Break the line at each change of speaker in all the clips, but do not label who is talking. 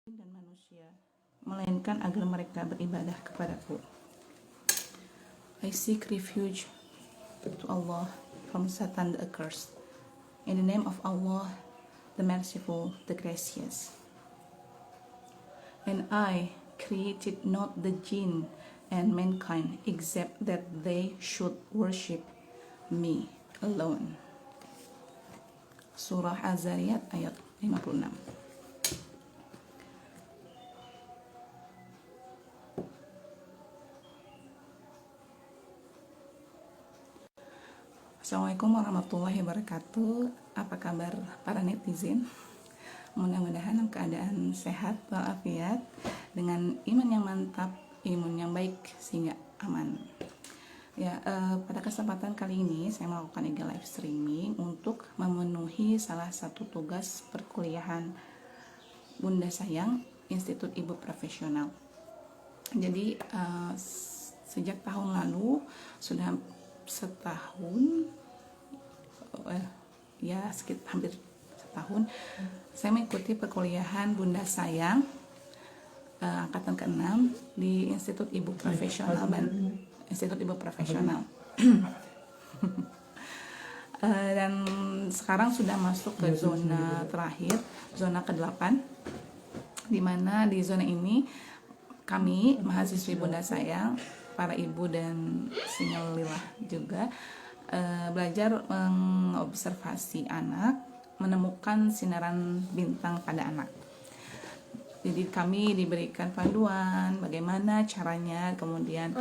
dan manusia, melainkan agar mereka beribadah kepadaku. I seek refuge to Allah from Satan the accursed. In the name of Allah, the merciful, the gracious. And I created not the jinn and mankind except that they should worship me alone. Surah Az-Zariyat ayat 56. Assalamualaikum warahmatullahi wabarakatuh. Apa kabar para netizen? Mudah-mudahan keadaan sehat walafiat, dengan iman yang mantap, imun yang baik sehingga aman. Ya, pada kesempatan kali ini saya melakukan IG live streaming untuk memenuhi salah satu tugas perkuliahan Bunda Sayang Institut Ibu Profesional. Jadi sejak tahun lalu sudah setahun, ya sekitar hampir setahun, saya mengikuti perkuliahan Bunda Sayang angkatan ke-6 di Institut Ibu Profesional Institut Ibu Profesional. Dan sekarang sudah masuk ke zona terakhir, zona ke-8, di mana di zona ini kami mahasiswi Bunda Sayang, para ibu dan sinyal lillah juga belajar mengobservasi anak, menemukan sinaran bintang pada anak. Jadi kami diberikan panduan bagaimana caranya, kemudian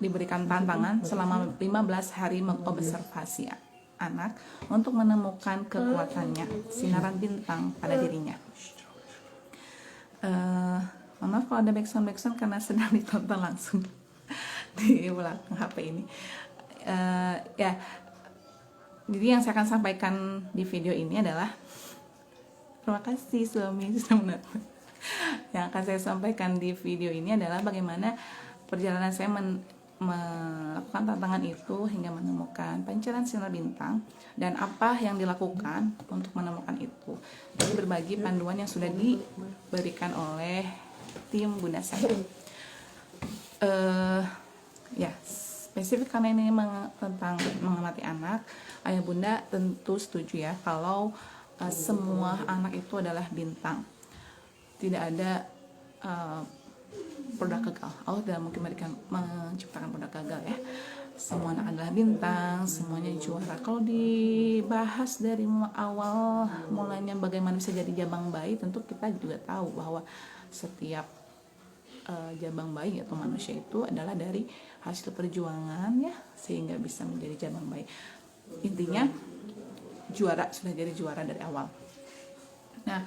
diberikan tantangan selama 15 hari mengobservasi anak untuk menemukan kekuatannya, sinaran bintang pada dirinya. Maaf kalau ada backsound karena sedang ditonton langsung di belakang HP ini. Ya, jadi yang saya akan sampaikan di video ini adalah, terima kasih suami sudah menonton. Yang akan saya sampaikan di video ini adalah bagaimana perjalanan saya melakukan tantangan itu hingga menemukan pancaran sinar bintang dan apa yang dilakukan untuk menemukan itu. Jadi berbagi panduan yang sudah diberikan oleh tim Bunda Sayang. Ya, spesifik karena ini tentang mengamati anak, ayah bunda tentu setuju ya kalau semua anak itu adalah bintang. Tidak ada produk gagal. Allah tidak mungkin menciptakan produk gagal ya. Semua anak adalah bintang, semuanya juara. Kalau dibahas dari awal mulanya bagaimana bisa jadi jabang bayi, tentu kita juga tahu bahwa setiap jabang bayi atau manusia itu adalah dari hasil perjuangan ya, sehingga bisa menjadi jabang bayi. Intinya sudah jadi juara dari awal. Nah,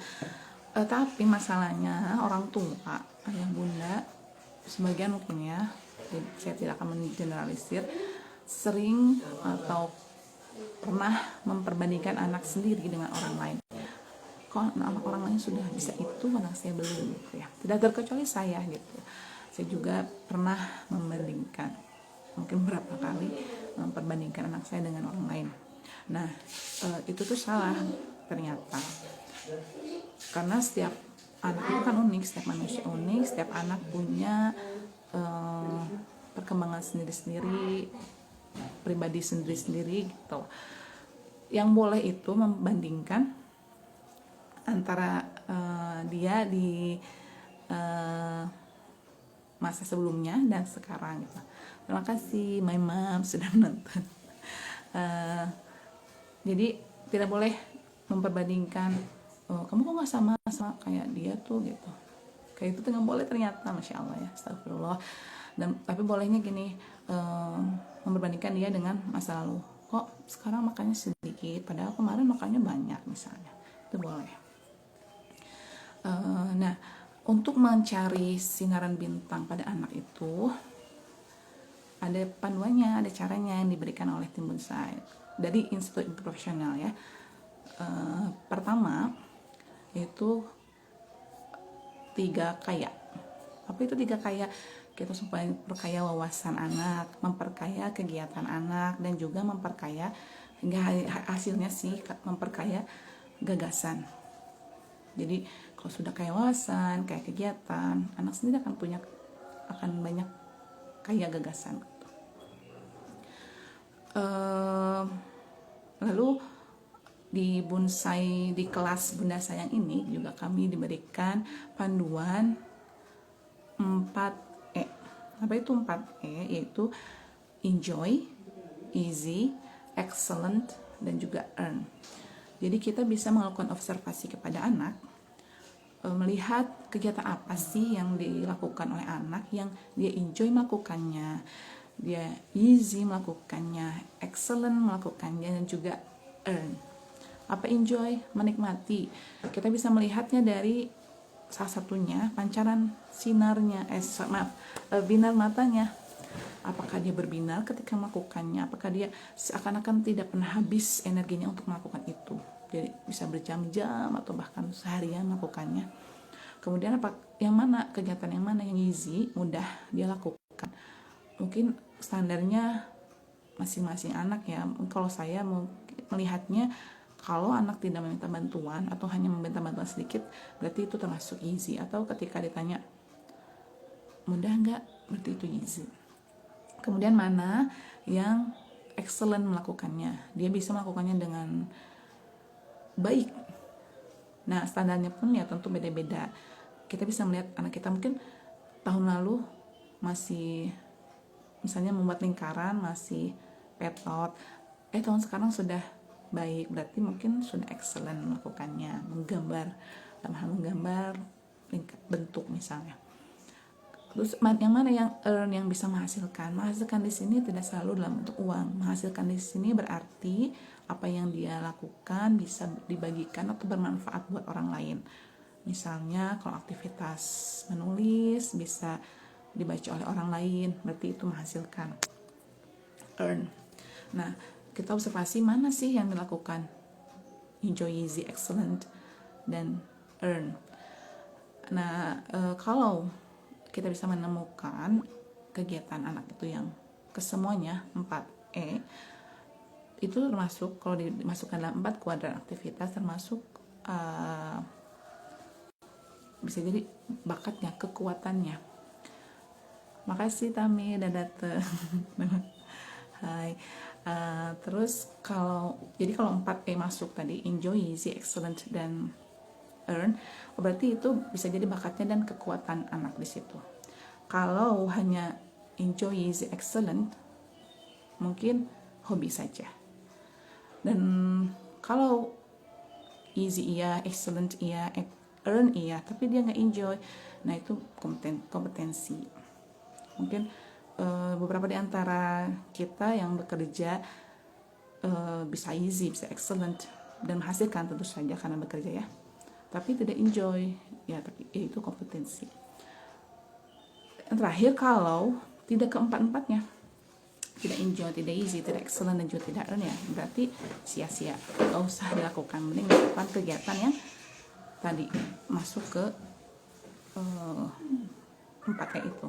tapi masalahnya orang tua, ayah bunda, sebagian mungkin ya, saya tidak akan mengeneralisir, sering atau pernah memperbandingkan anak sendiri dengan orang lain. Kok anak orang lain sudah bisa itu, anak saya belum gitu ya. Tidak terkecuali saya gitu. Saya juga pernah membandingkan, mungkin berapa kali memperbandingkan anak saya dengan orang lain. Nah, itu tuh salah ternyata. Karena setiap anak itu kan unik, setiap manusia unik, setiap anak punya perkembangan sendiri-sendiri, pribadi sendiri-sendiri gitu. Yang boleh itu membandingkan antara dia di masa sebelumnya dan sekarang gitu. Terima kasih my mom sudah menonton. Jadi tidak boleh memperbandingkan, kamu kok nggak sama kayak dia tuh gitu. Kayak itu tuh nggak boleh ternyata, masya Allah ya, astagfirullah. Dan tapi bolehnya gini, memperbandingkan dia dengan masa lalu. Kok sekarang makannya sedikit, padahal kemarin makannya banyak misalnya. Itu boleh. Nah, untuk mencari sinaran bintang pada anak itu ada panduannya, ada caranya yang diberikan oleh tim Bunda Sayang dari Institut Profesional ya. Pertama itu 3 kaya. Apa itu 3 kaya? Kita supaya memperkaya wawasan anak, memperkaya kegiatan anak, dan juga memperkaya hingga hasilnya sih memperkaya gagasan. Jadi kalau sudah kayak wawasan, kayak kegiatan, anak sendiri akan banyak kayak gagasan. Lalu di bonsai, di kelas Bunda Sayang ini juga kami diberikan panduan 4E. Apa itu 4E? Yaitu enjoy, easy, excellent, dan juga earn. Jadi kita bisa melakukan observasi kepada anak, melihat kegiatan apa sih yang dilakukan oleh anak yang dia enjoy melakukannya, dia easy melakukannya, excellent melakukannya, dan juga earn. Apa enjoy? Menikmati. Kita bisa melihatnya dari salah satunya pancaran sinarnya, binar matanya. Apakah dia berbinar ketika melakukannya? Apakah dia seakan-akan tidak pernah habis energinya untuk melakukan itu? Jadi bisa berjam-jam atau bahkan seharian melakukannya. Kemudian kegiatan yang mana yang easy, mudah dia lakukan? Mungkin standarnya masing-masing anak ya. Kalau saya melihatnya, kalau anak tidak meminta bantuan atau hanya meminta bantuan sedikit, berarti itu termasuk easy. Atau ketika ditanya mudah nggak, berarti itu easy. Kemudian mana yang excellent melakukannya, dia bisa melakukannya dengan baik. Nah, standarnya pun ya tentu beda-beda. Kita bisa melihat anak kita mungkin tahun lalu masih misalnya membuat lingkaran, masih petot, tahun sekarang sudah baik, berarti mungkin sudah excellent melakukannya. Menggambar, dalam hal menggambar bentuk misalnya. Terus yang mana yang earn, yang bisa menghasilkan di sini tidak selalu dalam bentuk uang. Menghasilkan di sini berarti apa yang dia lakukan bisa dibagikan atau bermanfaat buat orang lain. Misalnya kalau aktivitas menulis bisa dibaca oleh orang lain, berarti itu menghasilkan. Earn. Nah, kita observasi mana sih yang dilakukan? Enjoy, easy, excellent, dan earn. Nah, kalau kita bisa menemukan kegiatan anak itu yang kesemuanya 4E, itu termasuk, kalau dimasukkan dalam 4 kuadran aktivitas, termasuk bisa jadi bakatnya, kekuatannya. Makasih Tami udah dateng. Hai. Terus kalau 4E masuk tadi, enjoy, easy, excellent, dan earn, berarti itu bisa jadi bakatnya dan kekuatan anak di situ. Kalau hanya enjoy, easy, excellent, mungkin hobi saja. Dan kalau easy iya, excellent iya, earn iya, tapi dia nggak enjoy, nah itu kompetensi. Mungkin beberapa di antara kita yang bekerja bisa easy, bisa excellent, dan menghasilkan tentu saja karena bekerja ya, tapi tidak enjoy ya, tapi itu kompetensi. Yang terakhir, kalau tidak keempat-empatnya, tidak enjoy, tidak easy, tidak excellent, dan juga tidak earn, ya berarti sia-sia, gak usah dilakukan. Mending melakukan kegiatan yang tadi masuk ke 4E itu.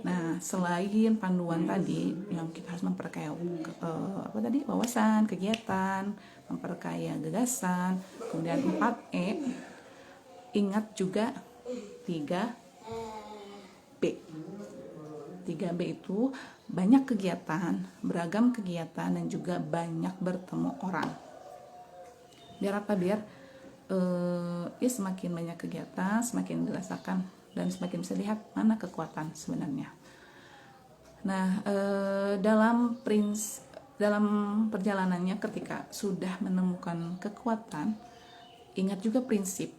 Nah, selain panduan tadi yang kita harus memperkaya wawasan, kegiatan, memperkaya gagasan, kemudian 4E, ingat juga 3B. 3B itu banyak kegiatan, beragam kegiatan, dan juga banyak bertemu orang. Biar apa? Biar semakin banyak kegiatan, semakin dirasakan dan semakin bisa lihat mana kekuatan sebenarnya. Nah, dalam perjalanannya ketika sudah menemukan kekuatan, ingat juga prinsip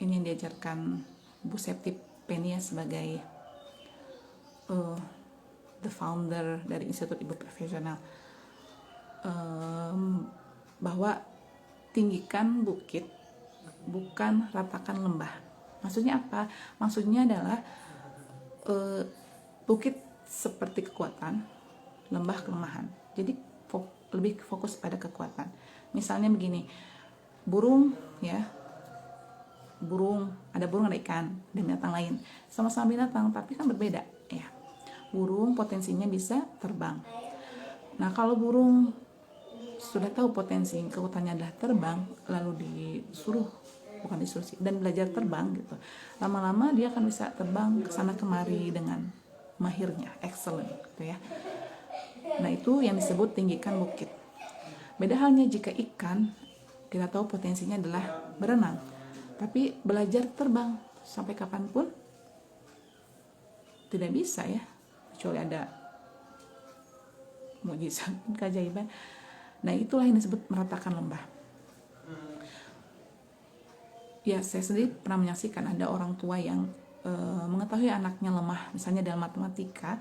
ini yang diajarkan Bu Septi Penia sebagai the founder dari Institut Ibu Profesional, bahwa tinggikan bukit, bukan ratakan lembah. Maksudnya apa? Maksudnya adalah bukit seperti kekuatan, lembah kelemahan. Jadi lebih fokus pada kekuatan. Misalnya begini, ada burung, ada ikan, dan binatang lain. Sama-sama binatang, tapi kan berbeda ya. Burung potensinya bisa terbang. Nah, kalau burung sudah tahu potensi kekuatannya adalah terbang, lalu disuruh bukan disuruh sih, dan belajar terbang gitu. Lama-lama dia akan bisa terbang ke sana kemari dengan mahirnya, excellent gitu ya. Nah, itu yang disebut tinggikan bukit. Beda halnya jika ikan, kita tahu potensinya adalah berenang, tapi belajar terbang sampai kapanpun tidak bisa ya, kecuali ada mukjizat, keajaiban. Nah, itulah yang disebut meratakan lembah. Ya, saya sendiri pernah menyaksikan ada orang tua yang mengetahui anaknya lemah, misalnya dalam matematika,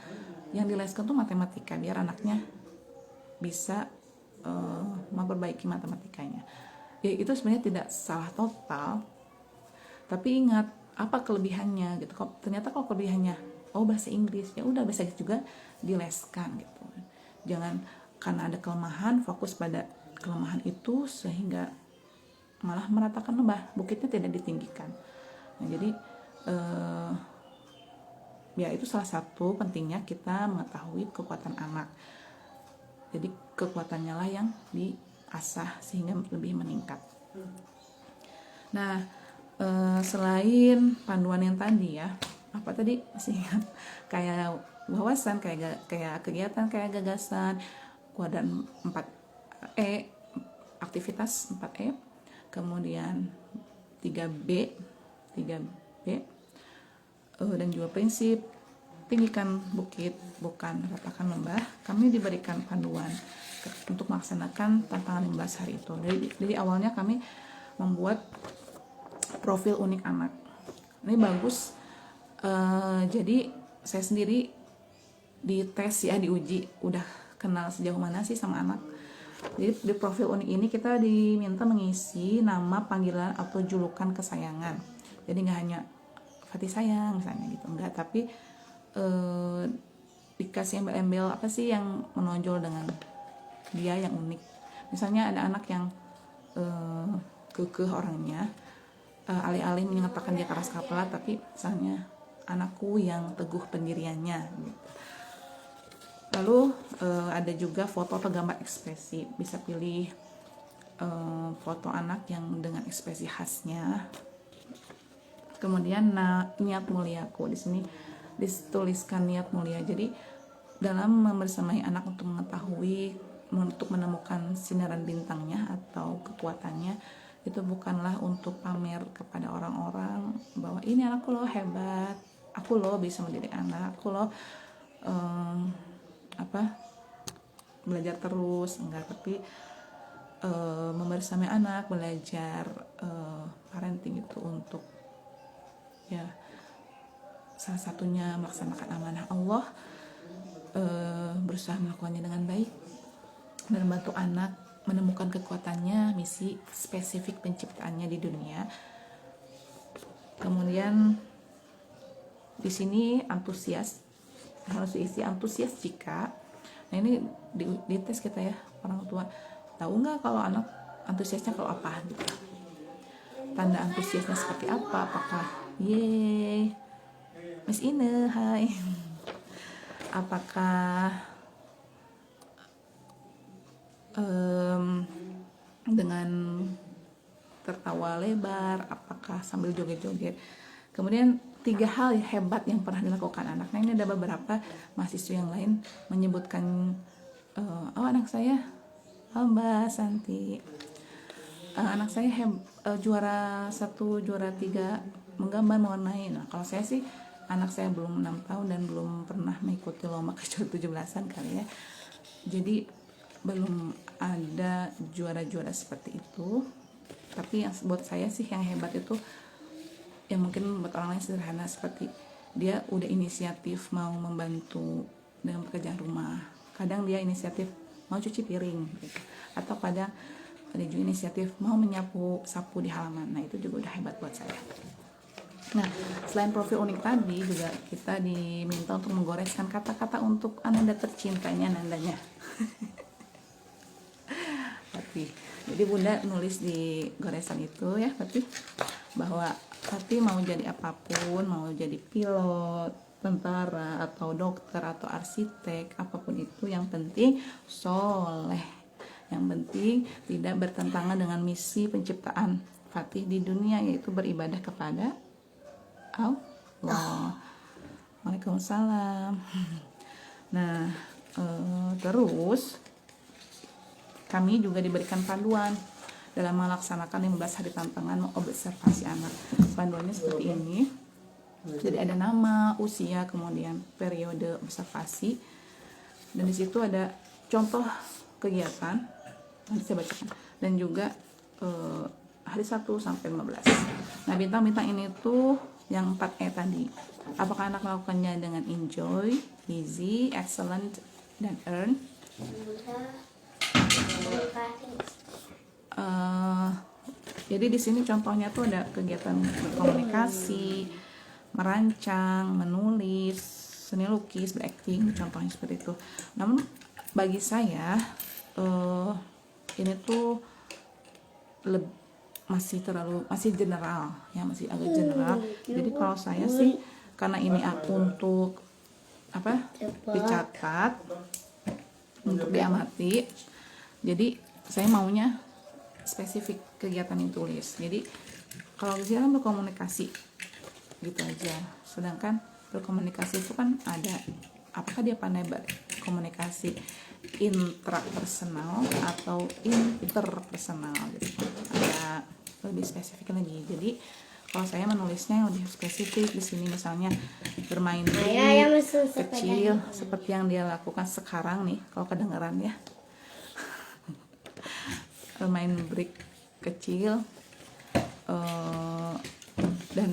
yang dileskan tuh matematika biar anaknya bisa memperbaiki matematikanya. Ya, itu sebenarnya tidak salah total, tapi ingat apa kelebihannya gitu. Ternyata kalau kelebihannya, bahasa Inggris, ya udah bahasa Inggris juga dileskan gitu. Jangan karena ada kelemahan fokus pada kelemahan itu sehingga malah meratakan lembah, bukitnya tidak ditinggikan. Nah, jadi ya itu salah satu pentingnya kita mengetahui kekuatan anak. Jadi kekuatannya lah yang diasah sehingga lebih meningkat. Nah, selain panduan yang tadi ya, apa tadi masih ingat, kayak wawasan, kayak kegiatan, kayak gagasan, kuadran 4E, aktivitas 4E, kemudian 3B dan juga prinsip tinggikan bukit bukan ratakan lembah. Kami diberikan panduan untuk melaksanakan tantangan 15 hari itu. Jadi awalnya kami membuat profil unik anak. Ini bagus. Jadi saya sendiri dites ya, diuji udah kenal sejauh mana sih sama anak. Jadi di profil unik ini kita diminta mengisi nama, panggilan atau julukan kesayangan. Jadi nggak hanya Fatih sayang misalnya gitu, enggak, tapi dikasih embel-embel apa sih yang menonjol dengan dia yang unik. Misalnya ada anak yang kekeh orangnya, alih-alih menyatakan dia keras kepala, tapi misalnya anakku yang teguh pendiriannya gitu. Lalu ada juga foto atau gambar ekspresi, bisa pilih foto anak yang dengan ekspresi khasnya. Kemudian niat muliaku, di sini dituliskan niat mulia. Jadi dalam membersamai anak untuk mengetahui, untuk menemukan sinaran bintangnya atau kekuatannya, itu bukanlah untuk pamer kepada orang-orang bahwa ini anakku loh hebat, aku loh bisa mendidik anak, aku loh belajar terus, enggak, tapi membersamai anak, belajar parenting itu untuk ya salah satunya melaksanakan amanah Allah, berusaha melakukannya dengan baik dan membantu anak menemukan kekuatannya, misi spesifik penciptaannya di dunia. Kemudian di sini antusias, harus diisi antusias jika. Nah, ini di tes kita ya, orang tua tahu nggak kalau anak antusiasnya kalau apa gitu. Tanda antusiasnya seperti apa? Apakah yeay, Miss Ine, hai. Apakah dengan tertawa lebar, apakah sambil joget-joget. Kemudian 3 hal hebat yang pernah dilakukan anak. Nah, ini ada beberapa mahasiswa yang lain menyebutkan, anak saya, Mbak Santi, anak saya juara 1, juara 3 menggambar mewarnai. Nah, kalau saya sih, anak saya belum 6 tahun dan belum pernah mengikuti lomba kecuali 17-an kali ya. Jadi belum ada juara-juara seperti itu. Tapi yang buat saya sih yang hebat itu, yang mungkin buat orang lain sederhana, seperti dia udah inisiatif mau membantu dengan pekerjaan rumah. Kadang dia inisiatif mau cuci piring gitu. Atau kadang ada juga inisiatif mau sapu di halaman. Nah, itu juga udah hebat buat saya. Nah, selain profil unik tadi, juga kita diminta untuk menggoreskan kata-kata untuk ananda tercintanya, nandanya. Tapi jadi Bunda nulis di goresan itu ya, tapi bahwa Fatih mau jadi apapun, mau jadi pilot, tentara, atau dokter, atau arsitek, apapun itu, yang penting soleh, yang penting tidak bertentangan dengan misi penciptaan Fatih di dunia, yaitu beribadah kepada Allah. Waalaikumsalam. Nah, terus kami juga diberikan panduan dalam melaksanakan 15 hari tantangan mengobservasi anak. Panduannya seperti ini. Jadi ada nama, usia, kemudian periode observasi, dan di situ ada contoh kegiatan. Nanti saya bacakan. Dan juga hari 1 sampai 15. Nah, bintang-bintang ini tuh yang 4E tadi. Apakah anak melakukannya dengan enjoy, easy, excellent, dan earn? Jadi di sini contohnya tuh ada kegiatan berkomunikasi, merancang, menulis, seni lukis, berakting, contohnya seperti itu. Namun bagi saya ini tuh masih general ya, masih agak general. Jadi kalau saya sih, karena ini untuk dicatat, untuk diamati, jadi saya maunya spesifik kegiatan yang tulis. Jadi kalau dia kan berkomunikasi gitu aja, sedangkan berkomunikasi itu kan ada, apakah dia pandai berkomunikasi intrapersonal atau interpersonal gitu, ada lebih spesifik lagi. Jadi kalau saya menulisnya yang lebih spesifik di sini, misalnya bermain kecil seperti yang dia lakukan sekarang nih, kalau kedengeran ya, bermain break kecil, dan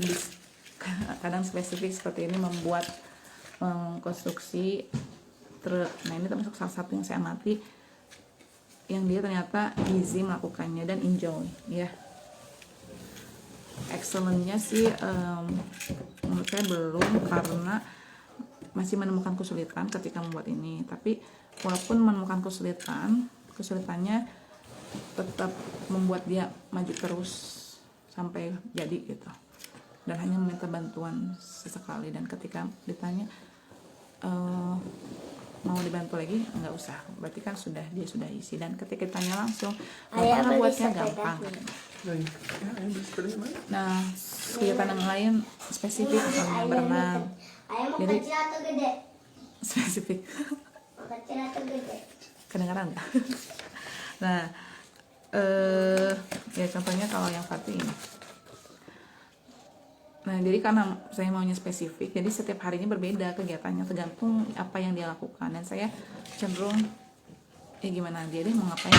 kadang spesifik seperti ini, membuat konstruksi truk. Nah, ini termasuk salah satu yang saya amati, yang dia ternyata easy melakukannya dan enjoy ya. Excellentnya sih menurut saya belum, karena masih menemukan kesulitan ketika membuat ini. Tapi walaupun menemukan kesulitannya tetap membuat dia maju terus sampai jadi gitu, dan hanya meminta bantuan sesekali. Dan ketika ditanya mau dibantu lagi, nggak usah, berarti kan dia sudah isi. Dan ketika ditanya langsung, gampang buatnya, gampang. Nah, kegiatan yang lain spesifik, misalnya berenang. Jadi spesifik. Kedengaran nggak? Nah, ya contohnya kalau yang Fatih ini. Nah, jadi karena saya maunya spesifik, jadi setiap harinya berbeda kegiatannya, tergantung apa yang dia lakukan. Dan saya cenderung gimana dia mau ngapain,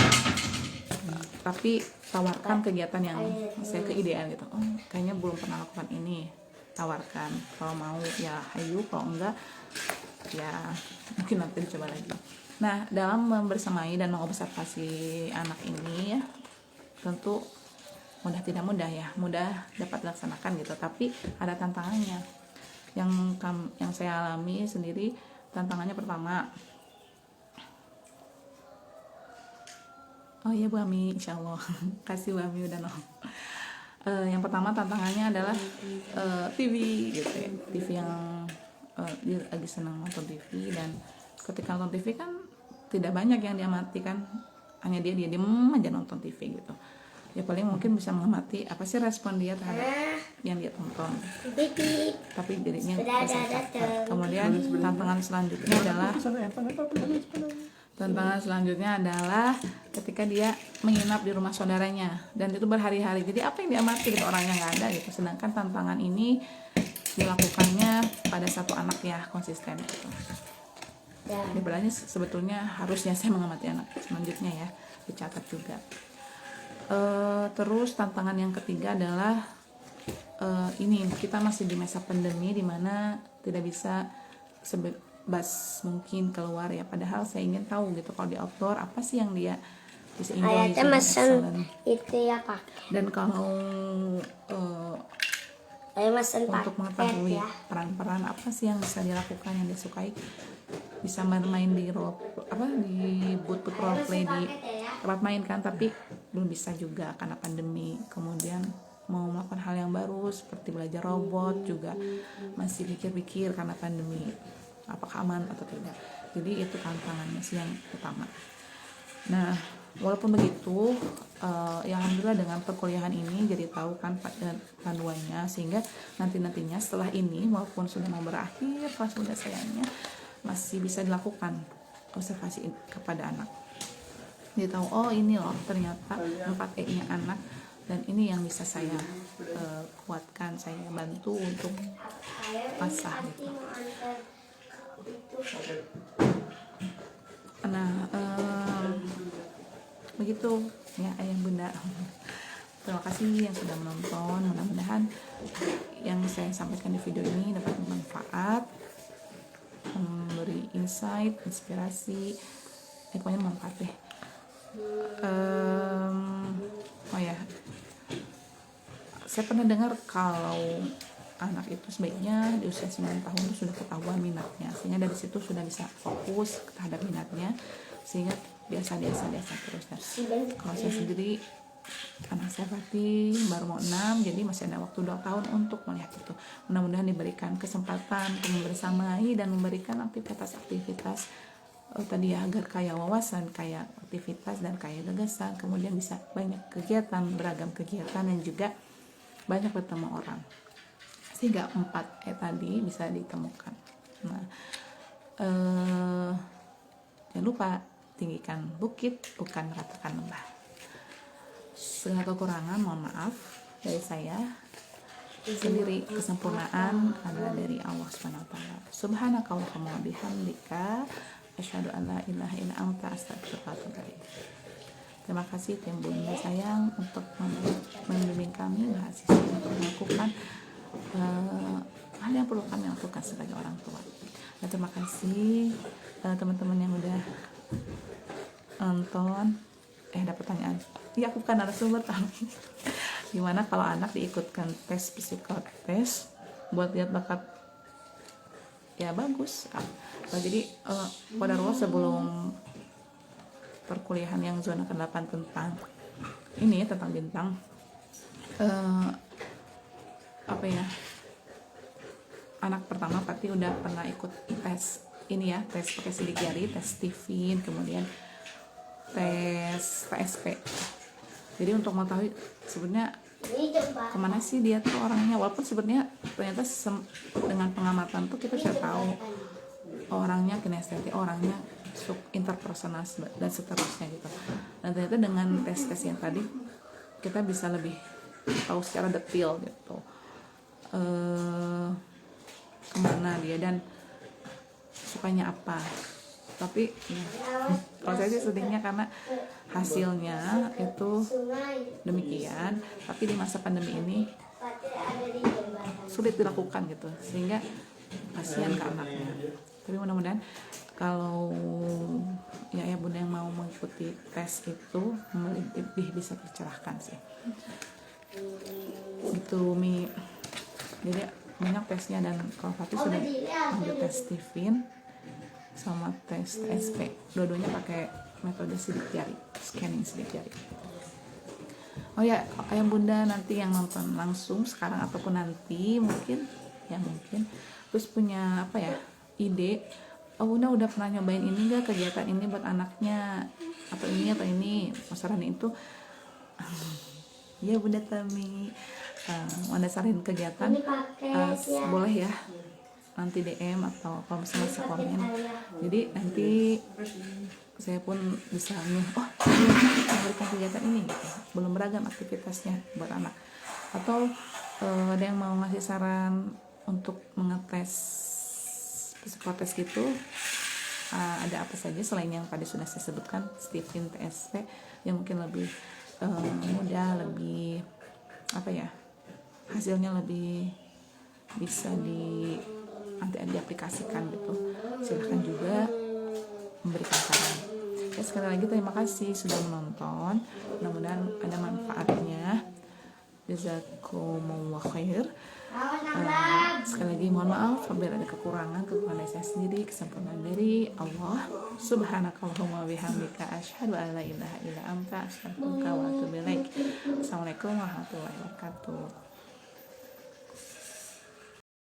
tapi tawarkan kegiatan yang saya keidean gitu. Kayaknya belum pernah lakukan ini, tawarkan. Kalau mau ya hayu, kalau enggak ya mungkin nanti dicoba lagi. Nah, dalam membersamai dan mengobservasi anak ini ya, tentu tidak mudah ya, mudah dapat dilaksanakan gitu, tapi ada tantangannya. Yang saya alami sendiri, tantangannya pertama, oh iya Bu Ami, insya Allah kasih Bu Ami udah nol. Yang pertama tantangannya adalah TV gitu ya, TV yang dia lagi senang nonton TV, dan ketika nonton TV kan tidak banyak yang diamati kan, hanya dia diem aja nonton TV gitu. Ya paling mungkin bisa mengamati apa sih respon dia terhadap yang dia tonton, tapi dirinya kemudian tantangan selanjutnya adalah ketika dia menginap di rumah saudaranya, dan itu berhari-hari. Jadi apa yang diamati gitu, orangnya nggak ada gitu, sedangkan tantangan ini dilakukannya pada satu anak ya, konsisten gitu. Sebenarnya sebetulnya harusnya saya mengamati anak selanjutnya ya, dicatat juga. Terus tantangan yang ketiga adalah ini, kita masih di masa pandemi, di mana tidak bisa sebebas mungkin keluar ya. Padahal saya ingin tahu gitu, kalau di outdoor apa sih yang dia bisa enjoy,
itu ya Pak.
Dan kalau untuk mengetahui peran-peran apa sih yang bisa dilakukan, yang disukai, bisa bermain di booth role play di tempat main kan, tapi belum bisa juga karena pandemi. Kemudian mau melakukan hal yang baru seperti belajar robot juga masih pikir-pikir karena pandemi, apakah aman atau tidak. Jadi itu tantangannya sih yang utama. Nah, walaupun begitu ya alhamdulillah dengan perkuliahan ini jadi tahu kan panduannya, sehingga nantinya setelah ini walaupun sudah mau berakhir kelas muda sayangnya masih bisa dilakukan observasi kepada anak. Dia tahu oh ini loh ternyata 4E nya anak, dan ini yang bisa saya kuatkan, saya bantu untuk asah gitu. Nah begitu ya ayah bunda. Terima kasih yang sudah menonton, mudah-mudahan yang saya sampaikan di video ini dapat bermanfaat, memberi insight, inspirasi, pokoknya manfaat deh. Oh ya, saya pernah dengar kalau anak itu sebaiknya di usia 9 tahun itu sudah ketahuan minatnya, sehingga dari situ sudah bisa fokus terhadap minatnya, sehingga biasa terus. Nah, kalau saya sendiri anak saya Fatih baru mau 6, jadi masih ada waktu 2 tahun untuk melihat itu. Mudah-mudahan diberikan kesempatan untuk membersamai dan memberikan aktivitas-aktivitas tadi ya, agar kaya wawasan, kaya aktivitas, dan kaya gagasan, kemudian bisa banyak kegiatan, beragam kegiatan, dan juga banyak bertemu orang, sehingga 4E tadi bisa ditemukan. Nah, jangan lupa tinggikan bukit, bukan ratakan lembah. Segala kekurangan mohon maaf dari saya sendiri, kesempurnaan adalah dari Allah Subhanahu wa taala. Subhanakallahumma bihamdika asyhadu an la ilaha illa anta astaghfiruka wa atubu ilaik. Terima kasih tim bunda sayang untuk membimbing kami mahasiswa untuk melakukan hal yang perlu kami lakukan sebagai orang tua. Dan terima kasih teman-teman yang udah nonton. Dapat pertanyaan. Iya, aku bukan narasumber tapi gimana kalau anak diikutkan tes psikotes buat lihat bakat, ya bagus. Jadi pada ruang sebelum perkuliahan yang zona ke-8 tentang ini, tentang bintang, apa ya, anak pertama pasti udah pernah ikut tes ini ya, tes pakai sidik jari, tes Stephen, kemudian tes TSP. Jadi untuk mengetahui sebenarnya kemana sih dia tuh orangnya, walaupun sebenarnya ternyata dengan pengamatan tuh kita bisa tahu orangnya kinestetik, orangnya interpersonal dan seterusnya gitu. Dan ternyata dengan tes yang tadi kita bisa lebih tahu secara detail gitu kemana dia dan sukanya apa. Tapi ya, kalau saya sih sedihnya karena hasilnya itu demikian, tapi di masa pandemi ini sulit dilakukan gitu, sehingga kasihan ke anaknya. Tapi mudah-mudahan kalau ya bunda yang mau mengikuti tes itu lebih bisa tercerahkan sih gitu Mi. Jadi banyak tesnya, dan kalau Fatih sudah ambil tes Stephen sama tes TSP, dua-duanya pakai metode sidik jari, scanning sidik jari. Oh ya, ayah bunda nanti yang nonton langsung sekarang ataupun nanti mungkin terus punya apa ya, ide, oh bunda udah pernah nyobain ini gak, kegiatan ini buat anaknya, atau ini masalahnya itu ya bunda Tami mendasarin kegiatan boleh ya, nanti DM atau kalau misalnya masih komen. Jadi nanti saya pun bisa memberikan kegiatan ini gitu. Belum beragam aktivitasnya buat anak. Atau ada yang mau ngasih saran untuk mengetes psikotes gitu, ada apa saja selain yang tadi sudah saya sebutkan, Stephen, TSP, yang mungkin lebih mudah, lebih apa ya, hasilnya lebih bisa diaplikasikan gitu. Silahkan juga memberikan saran. Ya, sekali lagi terima kasih sudah menonton, mudah-mudahan ada manfaatnya. Jazakumullah khair. Sekali lagi mohon maaf apabila ada kekurangan dari saya sendiri, kesempurnaan dari Allah. Subhanakallahumma bihamdika asyhadu an la ilaha illa anta astaghfiruka wa atubu ilaik. Assalamualaikum warahmatullahi wabarakatuh.